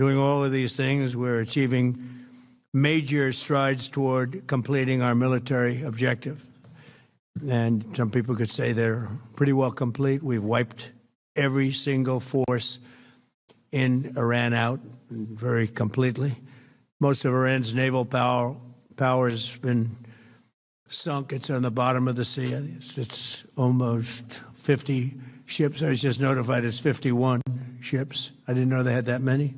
doing all of these things, we're achieving major strides toward completing our military objective. And some people could say they're pretty well complete. We've wiped every single force in Iran out very completely. Most of Iran's naval power has been sunk. It's on the bottom of the sea. It's almost 50 ships. I was just notified it's 51 ships. I didn't know they had that many.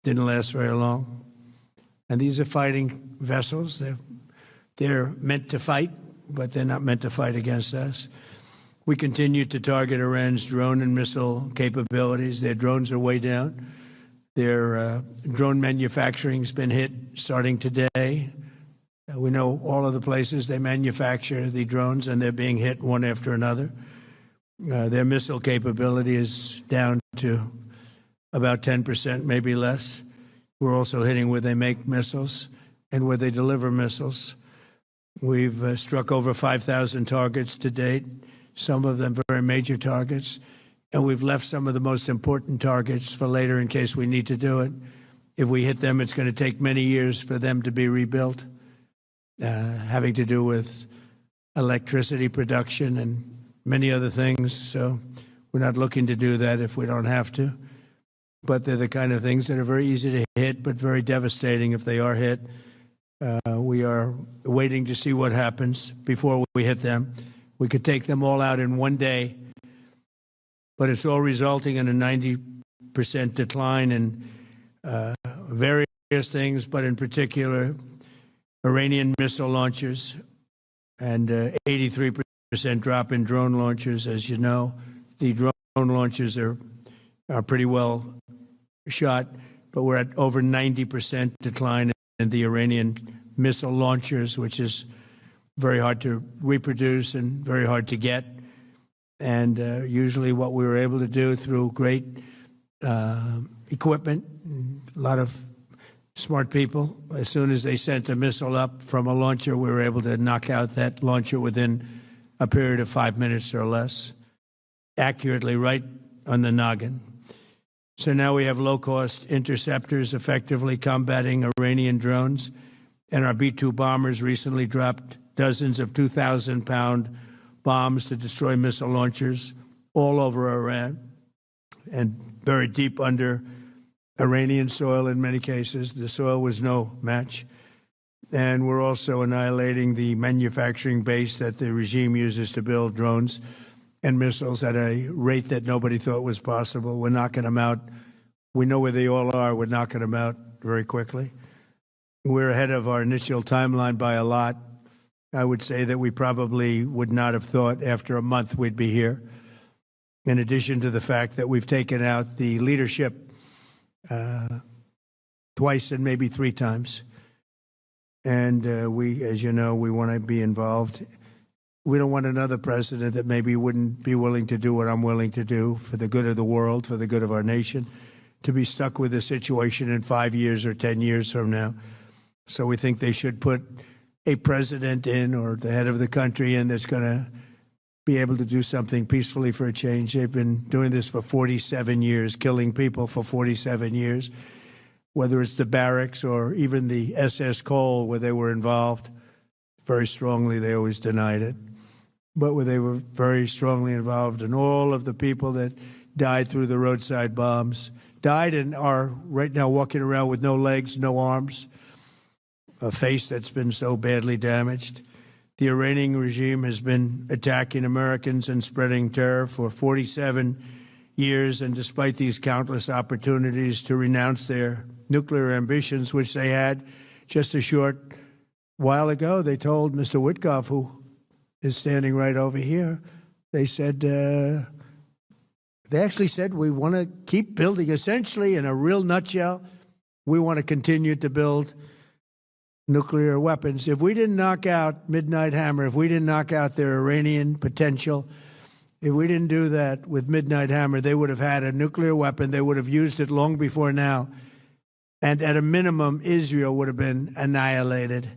Didn't last very long. And these are fighting vessels. They're meant to fight, but they're not meant to fight against us. We continue to target Iran's drone and missile capabilities. Their drones are way down. Their drone manufacturing has been hit starting today. We know all of the places they manufacture the drones, and they're being hit one after another. Their missile capability is down to about 10%, maybe less. We're also hitting where they make missiles and where they deliver missiles. We've struck over 5,000 targets to date, some of them very major targets, and we've left some of the most important targets for later in case we need to do it. If we hit them, it's going to take many years for them to be rebuilt, having to do with electricity production and many other things. So we're not looking to do that if we don't have to. But they're the kind of things that are very easy to hit, but very devastating if they are hit. We are waiting to see what happens before we hit them. We could take them all out in one day, but it's all resulting in a 90% decline in various things, but in particular, Iranian missile launchers and 83% drop in drone launchers. As you know, the drone launchers are pretty well shot, but we're at over 90% decline in the Iranian missile launchers, which is very hard to reproduce and very hard to get. And usually what we were able to do through great equipment, a lot of smart people, as soon as they sent a missile up from a launcher, we were able to knock out that launcher within a period of 5 minutes or less, accurately, right on the noggin. So now we have low-cost interceptors effectively combating Iranian drones, and our B-2 bombers recently dropped dozens of 2,000-pound bombs to destroy missile launchers all over Iran and very deep under Iranian soil in many cases. The soil was no match. And we're also annihilating the manufacturing base that the regime uses to build drones and missiles at a rate that nobody thought was possible. We're knocking them out. We know where they all are. We're knocking them out very quickly. We're ahead of our initial timeline by a lot. I would say that we probably would not have thought after a month we'd be here. In addition to the fact that we've taken out the leadership twice and maybe 3 times. And we, as you know, we want to be involved. We don't want another president that maybe wouldn't be willing to do what I'm willing to do for the good of the world, for the good of our nation, to be stuck with this situation in 5 years or 10 years from now. So we think they should put a president in, or the head of the country in, that's going to be able to do something peacefully for a change. They've been doing this for 47 years, killing people for 47 years, whether it's the barracks or even the SS Cole where they were involved. Very strongly, they always denied it. But where they were very strongly involved, and all of the people that died through the roadside bombs died and are right now walking around with no legs, no arms, a face that's been so badly damaged. The Iranian regime has been attacking Americans and spreading terror for 47 years, and despite these countless opportunities to renounce their nuclear ambitions, which they had just a short while ago, they told Mr. Witkoff, who is standing right over here, they said, they actually said, we want to keep building. Essentially, in a real nutshell, we want to continue to build nuclear weapons. If we didn't knock out Midnight Hammer, if we didn't knock out their Iranian potential, if we didn't do that with Midnight Hammer, they would have had a nuclear weapon. They would have used it long before now. And at a minimum, Israel would have been annihilated.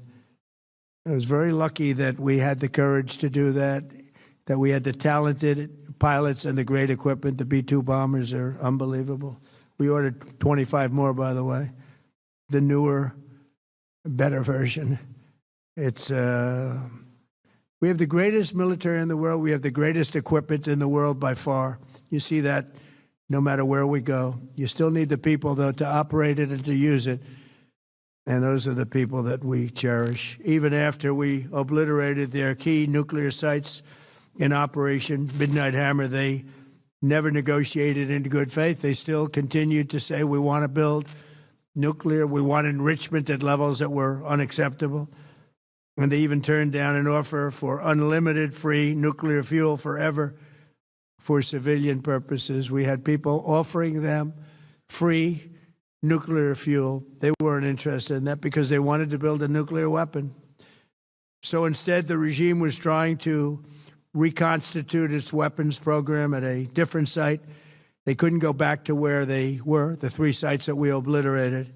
I was very lucky that we had the courage to do that, that we had the talented pilots and the great equipment. The B-2 bombers are unbelievable. We ordered 25 more, by the way. The newer, better version. It's we have the greatest military in the world. We have the greatest equipment in the world by far. You see that no matter where we go. You still need the people, though, to operate it and to use it. And those are the people that we cherish. Even after we obliterated their key nuclear sites in Operation Midnight Hammer, they never negotiated into good faith. They still continued to say, we want to build nuclear. We want enrichment at levels that were unacceptable. And they even turned down an offer for unlimited free nuclear fuel forever for civilian purposes. We had people offering them free nuclear fuel. They weren't interested in that because they wanted to build a nuclear weapon. So instead, the regime was trying to reconstitute its weapons program at a different site. They couldn't go back to where they were, the 3 sites that we obliterated.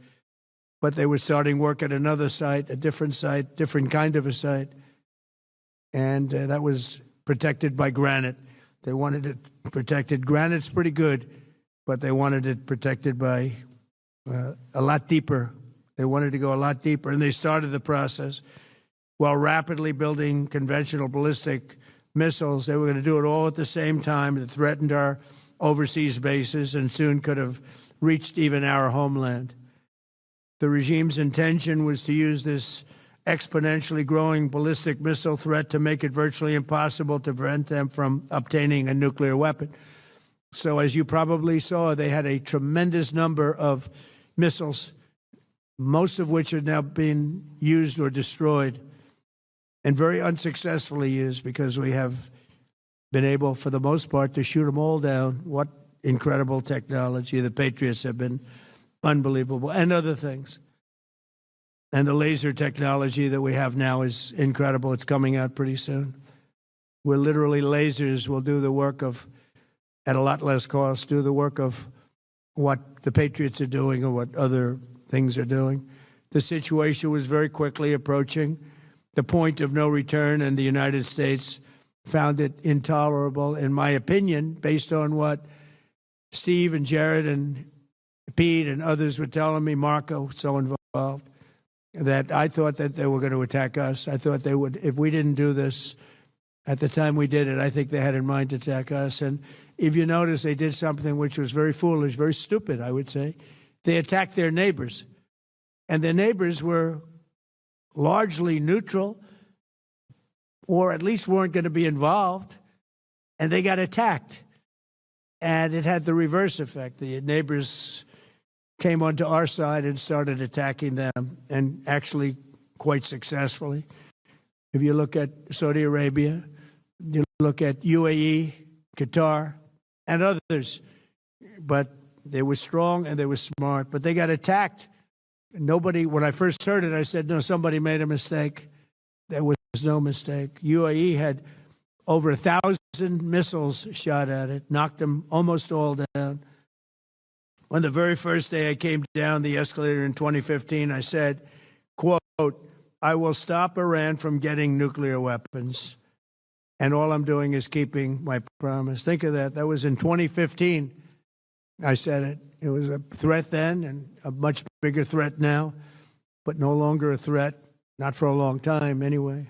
But they were starting work at another site, a different site, different kind of a site. And that was protected by granite. They wanted it protected. Granite's pretty good, but they wanted it protected by a lot deeper. They wanted to go a lot deeper, and they started the process while rapidly building conventional ballistic missiles. They were going to do it all at the same time. It threatened our overseas bases and soon could have reached even our homeland. The regime's intention was to use this exponentially growing ballistic missile threat to make it virtually impossible to prevent them from obtaining a nuclear weapon. So as you probably saw, they had a tremendous number of missiles, most of which are now being used or destroyed, and very unsuccessfully used because we have been able, for the most part, to shoot them all down. What incredible technology. The Patriots have been unbelievable, and other things. And the laser technology that we have now is incredible. It's coming out pretty soon. Where literally lasers will do the work of, at a lot less cost, do the work of what the Patriots are doing or what other things are doing. The situation was very quickly approaching the point of no return, and the United States found it intolerable, in my opinion, based on what Steve and Jared and Pete and others were telling me, Marco, so involved, that I thought that they were going to attack us. I thought they would, if we didn't do this at the time we did it, I think they had in mind to attack us. And if you notice, they did something which was very foolish, very stupid, I would say. They attacked their neighbors. And their neighbors were largely neutral, or at least weren't going to be involved, and they got attacked. And it had the reverse effect. The neighbors came onto our side and started attacking them, and actually quite successfully. If you look at Saudi Arabia, you look at UAE, Qatar, and others, but they were strong and they were smart, but they got attacked. Nobody, when I first heard it, I said, no, somebody made a mistake. There was no mistake. UAE had over 1,000 missiles shot at it, knocked them almost all down. On the very first day I came down the escalator in 2015, I said, quote, I will stop Iran from getting nuclear weapons, and all I'm doing is keeping my promise. Think of that. That was in 2015. I said it. It was a threat then and a much bigger threat now, but no longer a threat, not for a long time anyway.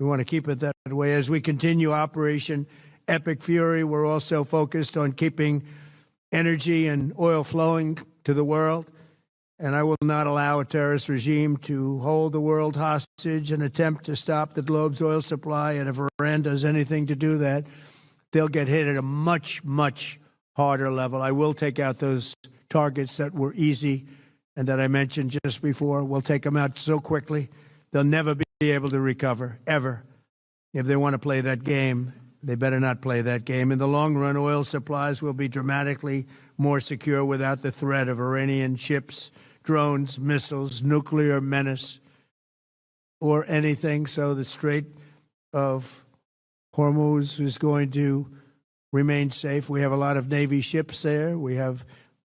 We want to keep it that way. As we continue Operation Epic Fury, we're also focused on keeping energy and oil flowing to the world, and I will not allow a terrorist regime to hold the world hostage and attempt to stop the globe's oil supply. And if Iran does anything to do that, they'll get hit at a much, much harder level. I will take out those targets that were easy and that I mentioned just before. We'll take them out so quickly, they'll never be able to recover, ever. If they want to play that game, they better not play that game. In the long run, oil supplies will be dramatically more secure without the threat of Iranian ships, drones, missiles, nuclear menace, or anything. So the Strait of Hormuz is going to remain safe. We have a lot of Navy ships there. We have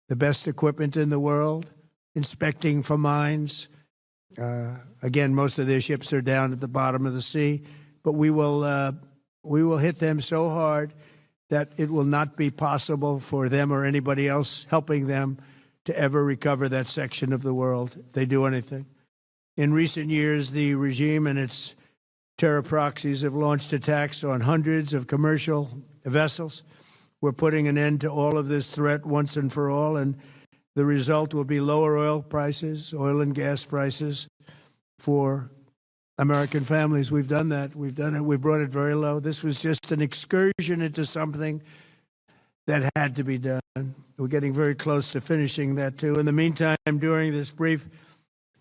the best equipment in the world, inspecting for mines. Again, most of their ships are down at the bottom of the sea, but we will hit them so hard that it will not be possible for them or anybody else helping them to ever recover that section of the world if they do anything. In recent years, the regime and its terror proxies have launched attacks on hundreds of commercial vessels. We're putting an end to all of this threat once and for all, and the result will be lower oil prices, oil and gas prices for American families. We've done that. We've done it. We brought it very low. This was just an excursion into something that had to be done. We're getting very close to finishing that, too. In the meantime, during this brief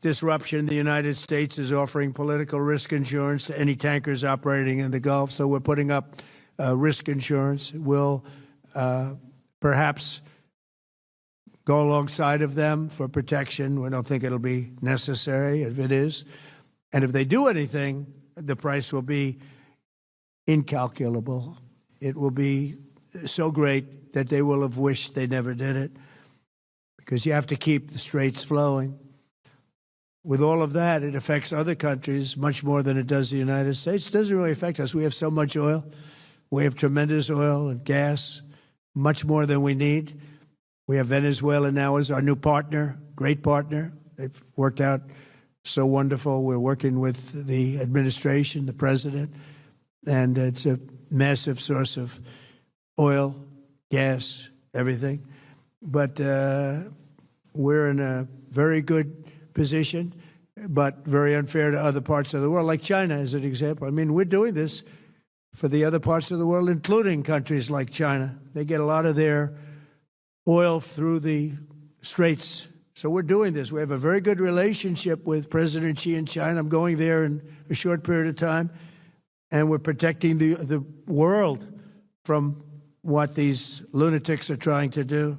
disruption, the United States is offering political risk insurance to any tankers operating in the Gulf. So we're putting up risk insurance. We'll perhaps go alongside of them for protection. We don't think it'll be necessary if it is. And if they do anything, the price will be incalculable. It will be so great that they will have wished they never did it, because you have to keep the straits flowing. With all of that, it affects other countries much more than it does the United States. It doesn't really affect us. We have so much oil. We have tremendous oil and gas, much more than we need. We have Venezuela now as our new partner, great partner. They've worked out so wonderful. We're working with the administration, the president, and it's a massive source of oil, gas, everything. But we're in a very good position, but very unfair to other parts of the world, like China as an example. I mean, we're doing this for the other parts of the world, including countries like China. They get a lot of their oil through the straits. So we're doing this. We have a very good relationship with President Xi in China. I'm going there in a short period of time, and we're protecting the world from what these lunatics are trying to do,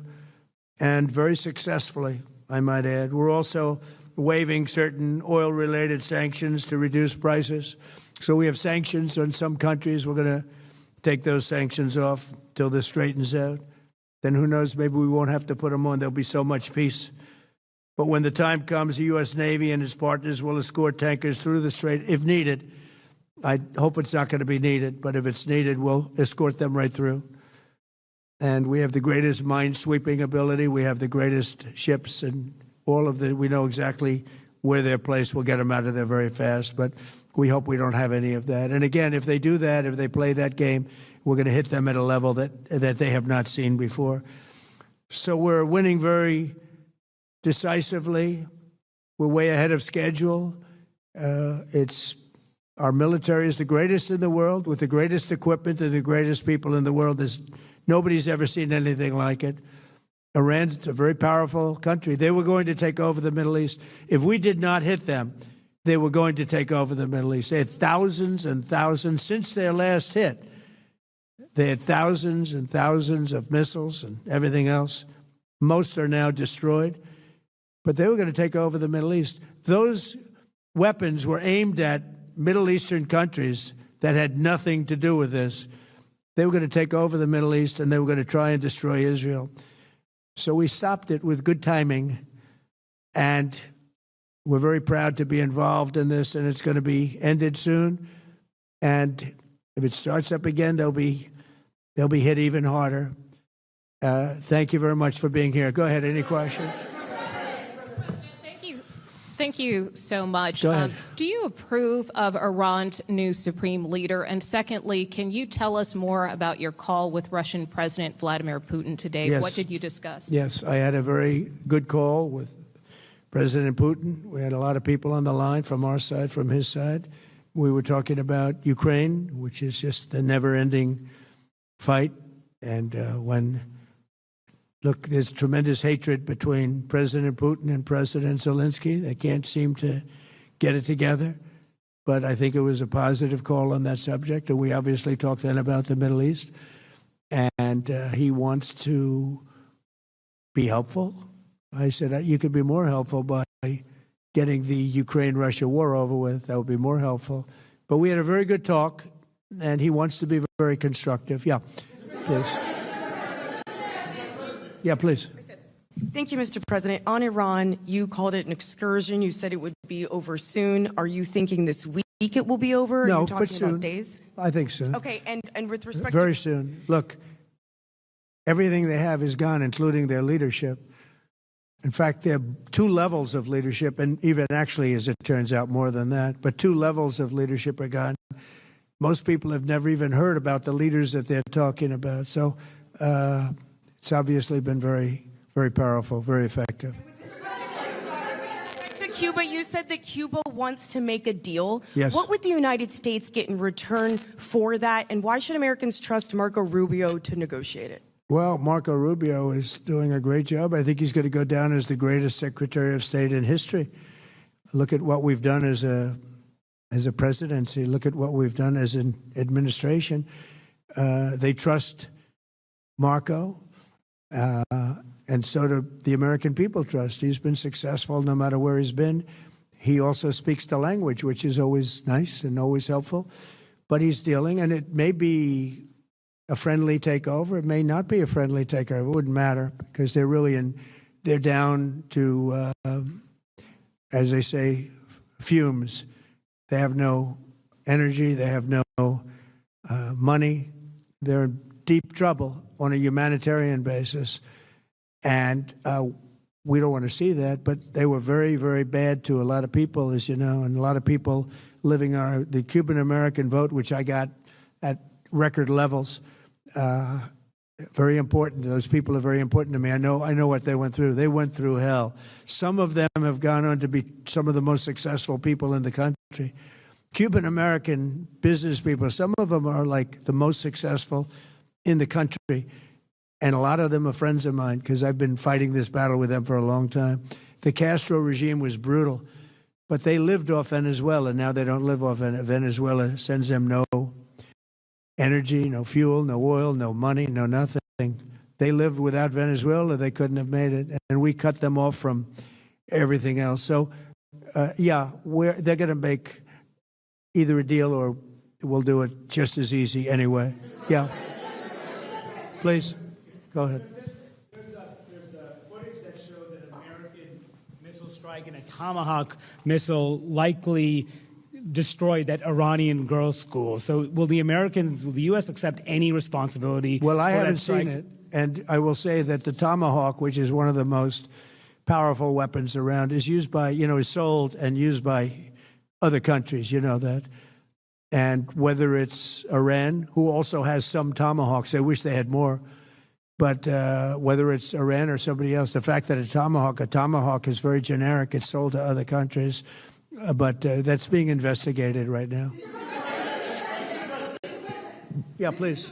and very successfully, I might add. We're also waiving certain oil-related sanctions to reduce prices. So we have sanctions on some countries. We're going to take those sanctions off till this straightens out. Then who knows, maybe we won't have to put them on. There'll be so much peace. But when the time comes, the U.S. Navy and its partners will escort tankers through the strait if needed. I hope it's not going to be needed, but if it's needed, we'll escort them right through. And we have the greatest mine-sweeping ability. We have the greatest ships, and all of we know exactly where they're placed. We'll get them out of there very fast, but we hope we don't have any of that. And again, if they do that, if they play that game, we're going to hit them at a level that they have not seen before. So we're winning very decisively. We're way ahead of schedule. Our military is the greatest in the world, with the greatest equipment and the greatest people in the world. Nobody's ever seen anything like it. Iran's a very powerful country. They were going to take over the Middle East. If we did not hit them, they were going to take over the Middle East. They had thousands and thousands since their last hit. They had thousands and thousands of missiles and everything else. Most are now destroyed. But they were going to take over the Middle East. Those weapons were aimed at Middle Eastern countries that had nothing to do with this. They were going to take over the Middle East, and they were going to try and destroy Israel. So we stopped it with good timing, and we're very proud to be involved in this, and it's going to be ended soon. And if it starts up again, they'll be hit even harder. Thank you very much for being here. Go ahead. Any questions? Thank you so much. Go ahead. Do you approve of Iran's new supreme leader? And secondly, can you tell us more about your call with Russian President Vladimir Putin today? Yes. What did you discuss? Yes, I had a very good call with President Putin. We had a lot of people on the line from our side, from his side. We were talking about Ukraine, which is just a never-ending fight. And look, there's tremendous hatred between President Putin and President Zelensky. They can't seem to get it together. But I think it was a positive call on that subject. And we obviously talked then about the Middle East. And he wants to be helpful. I said, you could be more helpful by getting the Ukraine-Russia war over with. That would be more helpful. But we had a very good talk, and he wants to be very constructive. Yeah, please. Yeah, please. Thank you, Mr. President. On Iran, you called it an excursion. You said it would be over soon. Are you thinking this week it will be over? No, Are you talking but soon. about days? I think soon. Okay, and with respect Very soon. Look, Everything they have is gone, including their leadership. In fact, there are two levels of leadership, and even actually, as it turns out, more than that. But two levels of leadership are gone. Most people have never even heard about the leaders that they're talking about. So it's obviously been very, very powerful, very effective. To Cuba, you said that Cuba wants to make a deal. Yes. What would the United States get in return for that, and why should Americans trust Marco Rubio to negotiate it? Well, Marco Rubio is doing a great job. I think he's going to go down as the greatest Secretary of State in history. Look at what we've done as a presidency. Look at what we've done as an administration. They trust Marco, and so do the American people trust. He's been successful no matter where he's been. He also speaks the language, which is always nice and always helpful. But he's dealing, and it may be a friendly takeover. It may not be a friendly takeover. It wouldn't matter because they're really they're down to, as they say, fumes. They have no energy. They have no money. They're in deep trouble on a humanitarian basis. And we don't want to see that, but they were very, very bad to a lot of people, as you know, and a lot of people living on the Cuban-American vote, which I got at record levels. Very important. Those people are very important to me. I know what they went through. They went through hell. Some of them have gone on to be some of the most successful people in the country. Cuban-American business people, some of them are like the most successful in the country. And a lot of them are friends of mine because I've been fighting this battle with them for a long time. The Castro regime was brutal, but they lived off Venezuela. Now they don't live off Venezuela. Venezuela sends them no energy, no fuel, no oil, no money, no nothing. They lived without Venezuela. They couldn't have made it. And we cut them off from everything else. So, yeah, they're going to make either a deal or we'll do it just as easy anyway. Yeah. Please, go ahead. There's footage that shows an American missile strike and a Tomahawk missile likely destroyed that Iranian girls' school. So will the U.S. accept any responsibility? Well, I for haven't that strike? seen it. And I will say that the Tomahawk, which is one of the most powerful weapons around, is used by, is sold and used by other countries. You know that. And whether it's Iran, who also has some Tomahawks, I wish they had more. But whether it's Iran or somebody else, the fact that a Tomahawk is very generic. It's sold to other countries. But that's being investigated right now. Yeah, please.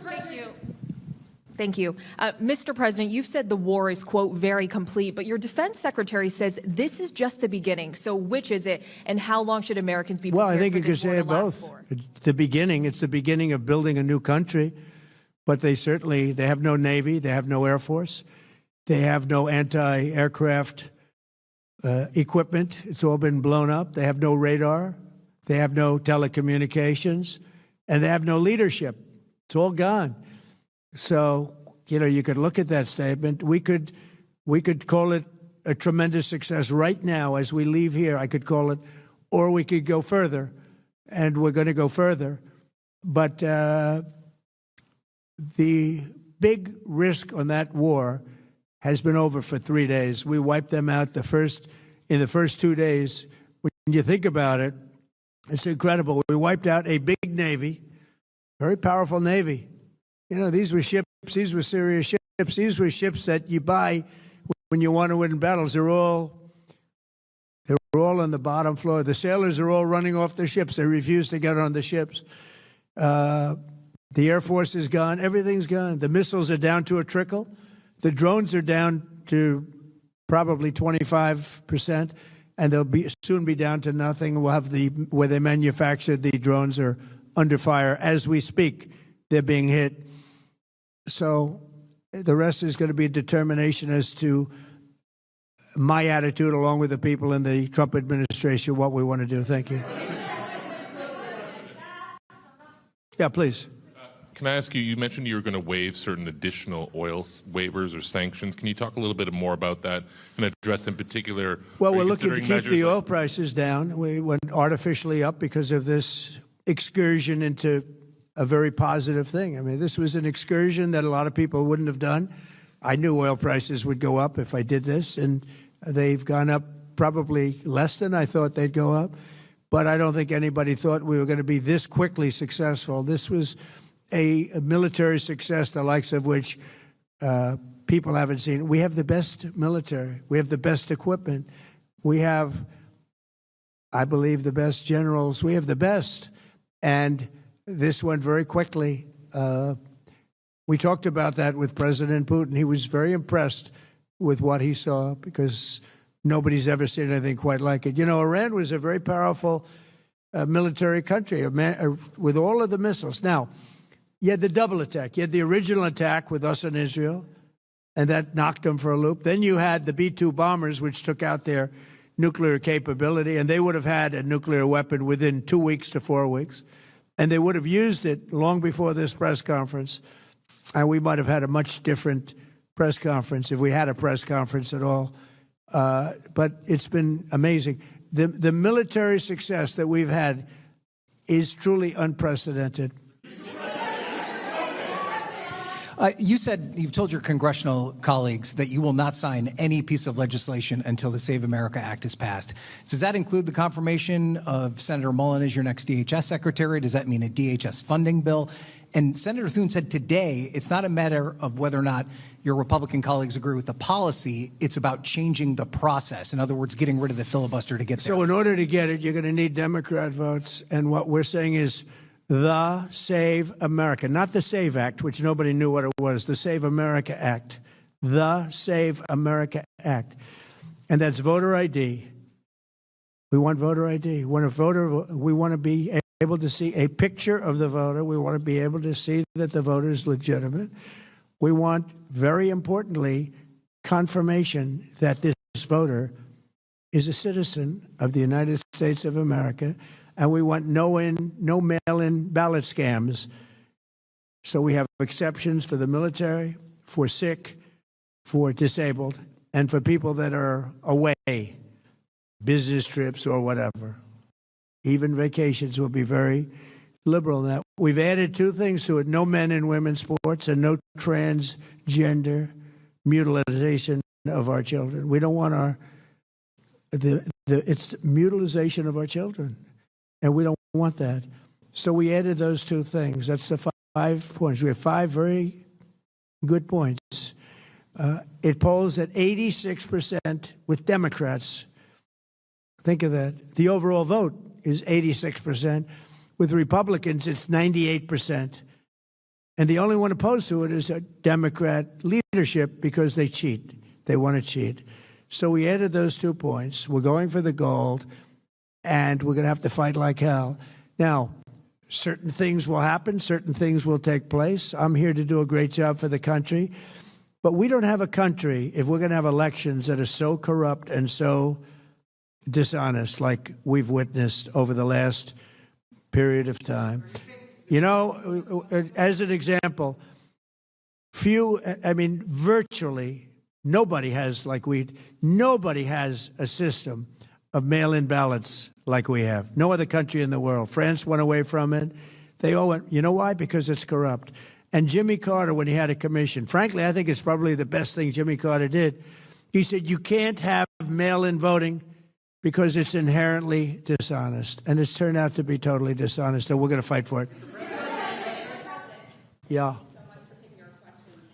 Thank you. Mr. President, you've said the war is, quote, very complete, but your defense secretary says this is just the beginning. So which is it, and how long should Americans be prepared Well, I think for you could this war say to it last both. for? It's the beginning of building a new country, but they have no Navy, they have no Air Force, they have no anti-aircraft equipment. It's all been blown up. They have no radar, they have no telecommunications, and they have no leadership. It's all gone. So, you could look at that statement. We could call it a tremendous success right now as we leave here. I could call it, or we could go further, and we're going to go further. But the big risk on that war has been over for 3 days. We wiped them out in the first 2 days. When you think about it, it's incredible. We wiped out a big Navy, very powerful Navy. These were ships. These were serious ships. These were ships that you buy when you want to win battles. They're all on the bottom floor. The sailors are all running off the ships. They refuse to get on the ships. The Air Force is gone. Everything's gone. The missiles are down to a trickle. The drones are down to probably 25%, and they'll soon be down to nothing. We'll have where they manufactured the drones are under fire as we speak. They're being hit. So the rest is going to be a determination as to my attitude, along with the people in the Trump administration, what we want to do. Thank you. Yeah, please. Can I ask you, you mentioned you were going to waive certain additional oil waivers or sanctions. Can you talk a little bit more about that and address in particular? Well, we're looking to keep the oil prices down. We went artificially up because of this excursion into a very positive thing. I mean, this was an excursion that a lot of people wouldn't have done. I knew oil prices would go up if I did this, and they've gone up probably less than I thought they'd go up. But I don't think anybody thought we were going to be this quickly successful. This was a military success, the likes of which people haven't seen. We have the best military. We have the best equipment. We have, I believe, the best generals. We have the best. And this went very quickly. We talked about that with President Putin. He was very impressed with what he saw because nobody's ever seen anything quite like it. You know, Iran was a very powerful military country with all of the missiles. Now, you had the double attack. You had the original attack with us and Israel, and that knocked them for a loop. Then you had the B-2 bombers, which took out their nuclear capability, and they would have had a nuclear weapon within 2 weeks to 4 weeks. And they would have used it long before this press conference. And we might have had a much different press conference if we had a press conference at all. But it's been amazing. The military success that we've had is truly unprecedented. You've told your congressional colleagues that you will not sign any piece of legislation until the Save America Act is passed. Does that include the confirmation of Senator Mullen as your next DHS secretary? Does that mean a DHS funding bill? And Senator Thune said today it's not a matter of whether or not your Republican colleagues agree with the policy. It's about changing the process. In other words, getting rid of the filibuster to get there. So in order to get it, you're going to need Democrat votes. And what we're saying is the Save America, not the SAVE Act, which nobody knew what it was, the Save America Act, the Save America Act. And that's voter ID. We want voter ID. When a voter, we want to be able to see a picture of the voter. We want to be able to see that the voter is legitimate. We want, very importantly, confirmation that this voter is a citizen of the United States of America. And we want no mail-in ballot scams. So we have exceptions for the military, for sick, for disabled, and for people that are away, business trips or whatever. Even vacations will be very liberal in that. We've added two things to it: no men in women's sports and no transgender mutilization of our children. We don't want it's mutilization of our children. And we don't want that. So we added those two things. That's the 5 points. We have 5 very good points. It polls at 86% with Democrats. Think of that. The overall vote is 86%. With Republicans, it's 98%. And the only one opposed to it is a Democrat leadership because they cheat. They want to cheat. So we added those 2 points. We're going for the gold. And we're going to have to fight like hell. Now, certain things will happen. Certain things will take place. I'm here to do a great job for the country. But we don't have a country if we're going to have elections that are so corrupt and so dishonest like we've witnessed over the last period of time. You know, as an example, virtually nobody has a system of mail-in ballots like we have. No other country in the world. France went away from it. They all went. You know why? Because it's corrupt. And Jimmy Carter, when he had a commission, frankly, I think it's probably the best thing Jimmy Carter did. He said, you can't have mail-in voting because it's inherently dishonest. And it's turned out to be totally dishonest, and we're going to fight for it. Yeah.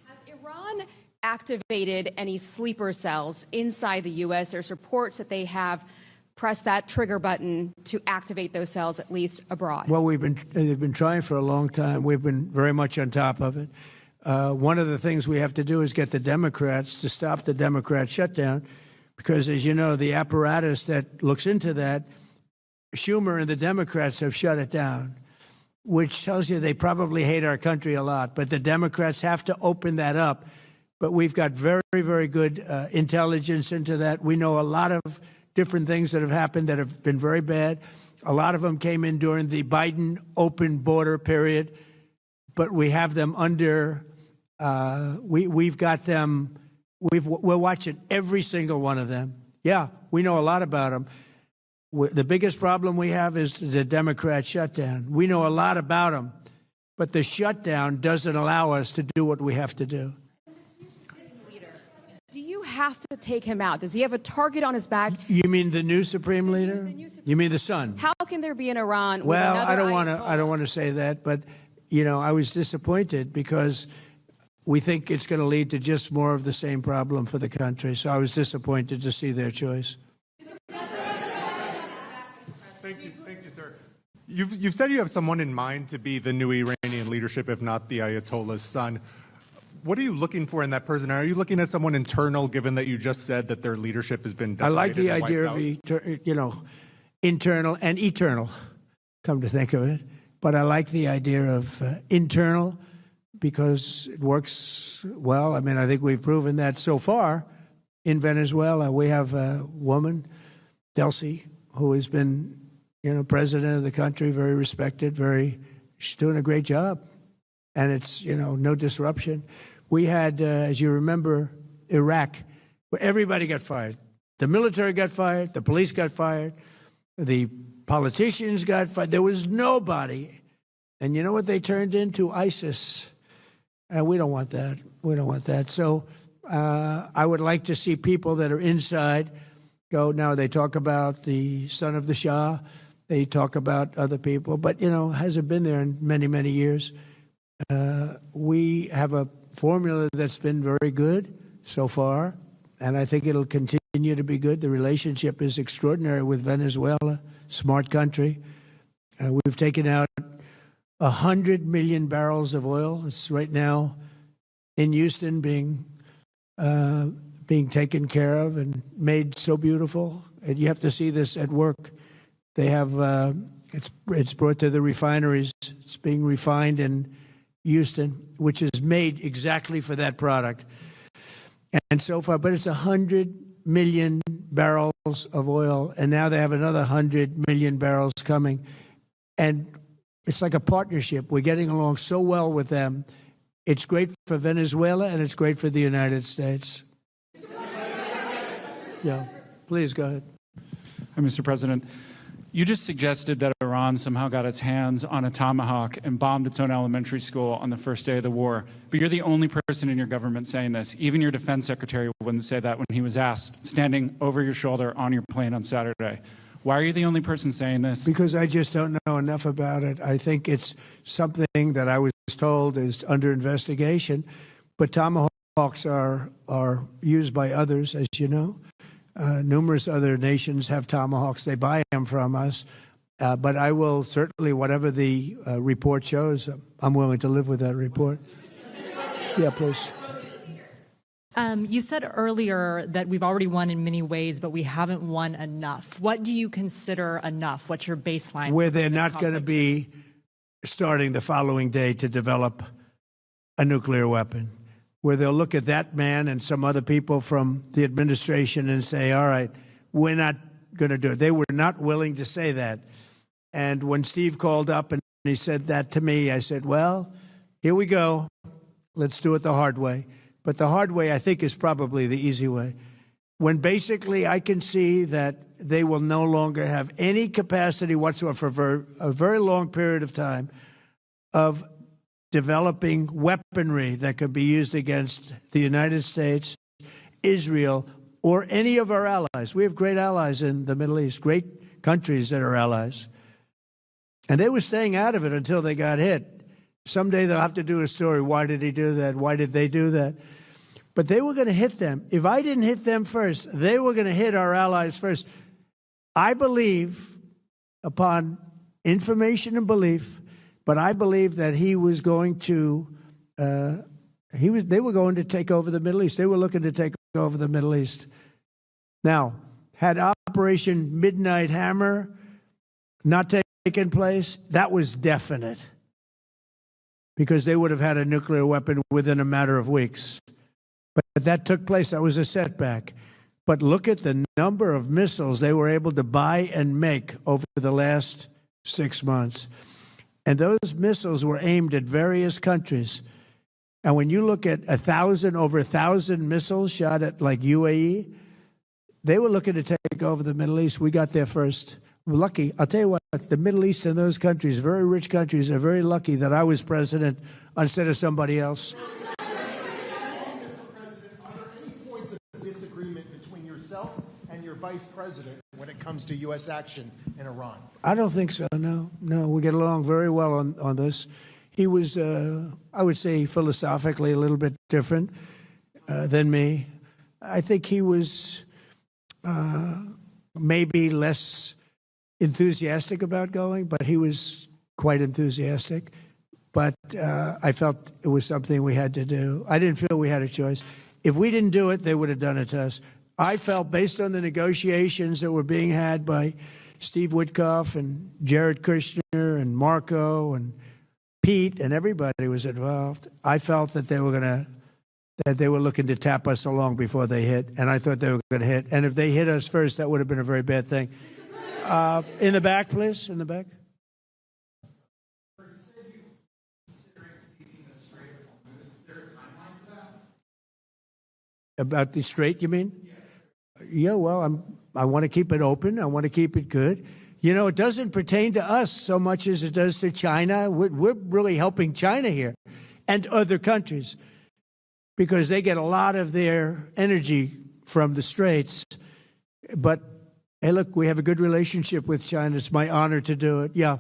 Has Iran activated any sleeper cells inside the U.S.? There's reports that they have pressed that trigger button to activate those cells, at least abroad. Well, they've been trying for a long time. We've been very much on top of it. One of the things we have to do is get the Democrats to stop the Democrat shutdown, because, as you know, the apparatus that looks into that, Schumer and the Democrats have shut it down, which tells you they probably hate our country a lot. But the Democrats have to open that up. But we've got very, very good intelligence into that. We know a lot of different things that have happened that have been very bad. A lot of them came in during the Biden open border period, but we have them under, we've got them, we're watching every single one of them. Yeah, we know a lot about them. The biggest problem we have is the Democrat shutdown. We know a lot about them, but the shutdown doesn't allow us to do what we have to do. have to take him out? Does he have a target on his back? You mean the new supreme leader? You mean the son? How can there be an Iran with Well, another I don't Ayatollah? want to say that, but I was disappointed because we think it's going to lead to just more of the same problem for the country. So I was disappointed to see their choice. Thank you, sir. You've said you have someone in mind to be the new Iranian leadership, if not the Ayatollah's son. What are you looking for in that person? Are you looking at someone internal, given that you just said that their leadership has been I decimated like the and idea wiped of, internal and eternal, come to think of it. But I like the idea of internal because it works well. I mean, I think we've proven that so far in Venezuela. We have a woman, Delcy, who has been, president of the country, very respected, she's doing a great job. And it's, no disruption. We had, as you remember, Iraq, where everybody got fired. The military got fired, the police got fired, the politicians got fired. There was nobody. And you know what they turned into? ISIS. And we don't want that. We don't want that. So I would like to see people that are inside go. Now, they talk about the son of the Shah. They talk about other people. But, hasn't been there in many, many years. We have a formula that's been very good so far, and I think it'll continue to be good. The relationship is extraordinary with Venezuela, smart country. We've taken out 100 million barrels of oil. It's right now in Houston being taken care of and made so beautiful. And you have to see this at work. They have it's brought to the refineries. It's being refined in Houston, which is made exactly for that product. And so far, but it's 100 million barrels of oil, and now they have another 100 million barrels coming. And it's like a partnership. We're getting along so well with them. It's great for Venezuela, and it's great for the United States. Yeah, please go ahead. Hi, Mr. President. You just suggested that Iran somehow got its hands on a Tomahawk and bombed its own elementary school on the first day of the war. But you're the only person in your government saying this. Even your defense secretary wouldn't say that when he was asked, standing over your shoulder on your plane on Saturday. Why are you the only person saying this? Because I just don't know enough about it. I think it's something that I was told is under investigation. But Tomahawks are used by others, as you know. Numerous other nations have Tomahawks. They buy them from us. But I will certainly, whatever the report shows, I'm willing to live with that report. Yeah, please. You said earlier that we've already won in many ways, but we haven't won enough. What do you consider enough? What's your baseline? Where they're not going to be starting the following day to develop a nuclear weapon. Where they'll look at that man and some other people from the administration and say, all right, we're not going to do it. They were not willing to say that. And when Steve called up and he said that to me, I said, well, here we go. Let's do it the hard way. But the hard way, I think, is probably the easy way. When basically I can see that they will no longer have any capacity whatsoever for a very long period of time of developing weaponry that could be used against the United States, Israel, or any of our allies. We have great allies in the Middle East, great countries that are allies. And they were staying out of it until they got hit. Someday they'll have to do a story. Why did he do that? Why did they do that? But they were going to hit them. If I didn't hit them first, they were going to hit our allies first. I believe, upon information and belief, but I believe that he was going to, they were going to take over the Middle East. They were looking to take over the Middle East. Now, had Operation Midnight Hammer not taken place, that was definite, because they would have had a nuclear weapon within a matter of weeks. But that took place. That was a setback. But look at the number of missiles they were able to buy and make over the last 6 months. And those missiles were aimed at various countries. And when you look at over 1,000 missiles shot at like UAE, they were looking to take over the Middle East. We got there first. We're lucky. I'll tell you what, the Middle East and those countries, very rich countries, are very lucky that I was president instead of somebody else. Mr. President, are there any points of disagreement vice president when it comes to U.S. action in Iran? I don't think so. No, we get along very well on this. He was, I would say, philosophically a little bit different than me. I think he was maybe less enthusiastic about going, but he was quite enthusiastic. But I felt it was something we had to do. I didn't feel we had a choice. If we didn't do it, they would have done it to us. I felt, based on the negotiations that were being had by Steve Witkoff and Jared Kushner and Marco and Pete and everybody was involved, I felt that they were looking to tap us along before they hit, and I thought they were going to hit. And if they hit us first, that would have been a very bad thing. In the back, please, in the back. About the Strait, you mean? Yeah, well, I want to keep it open. I want to keep it good. You know, it doesn't pertain to us so much as it does to China. We're really helping China here and other countries because they get a lot of their energy from the Straits. But, hey, look, we have a good relationship with China. It's my honor to do it. Yeah.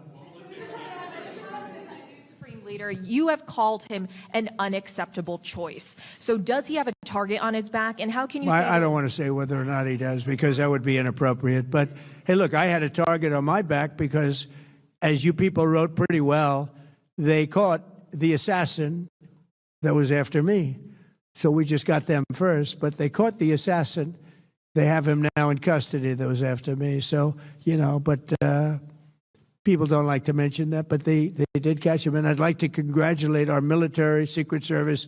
Leader, you have called him an unacceptable choice. So does he have a target on his back? And how can you say I don't want to say whether or not he does because that would be inappropriate. But, hey, look, I had a target on my back because, as you people wrote pretty well, they caught the assassin that was after me. So we just got them first. But they caught the assassin. They have him now in custody that was after me. So, you know, but people don't like to mention that, but they did catch him. And I'd like to congratulate our military, Secret Service,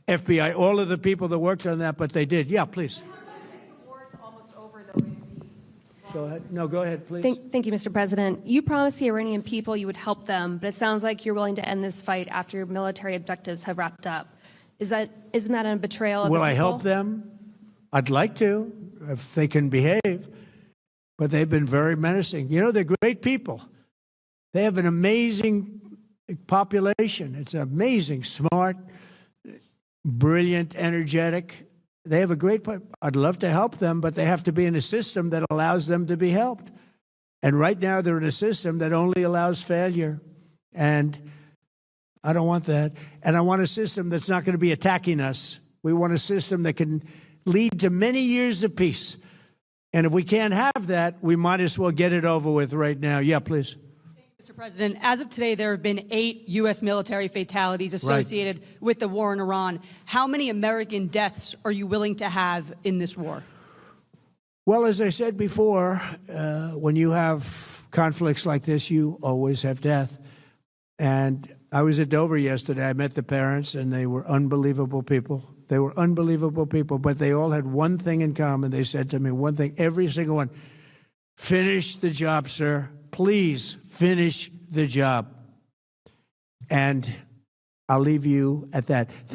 FBI, all of the people that worked on that, but they did. Yeah, please. Go ahead. No, go ahead, please. Thank you, Mr. President. You promised the Iranian people you would help them, but it sounds like you're willing to end this fight after your military objectives have wrapped up. Isn't that a betrayal of the people? Will I help them? I'd like to, if they can behave. But they've been very menacing. You know, they're great people. They have an amazing population. It's amazing, smart, brilliant, energetic. They have a great, I'd love to help them, but they have to be in a system that allows them to be helped. And right now they're in a system that only allows failure. And I don't want that. And I want a system that's not going to be attacking us. We want a system that can lead to many years of peace. And if we can't have that, we might as well get it over with right now. Yeah, please. Mr. President, as of today, there have been 8 U.S. military fatalities associated with the war in Iran. How many American deaths are you willing to have in this war? Well, as I said before, when you have conflicts like this, you always have death. And I was at Dover yesterday. I met the parents, and they were unbelievable people. They were unbelievable people, but they all had one thing in common. They said to me one thing, every single one: finish the job, sir. Please finish the job. And I'll leave you at that. Thank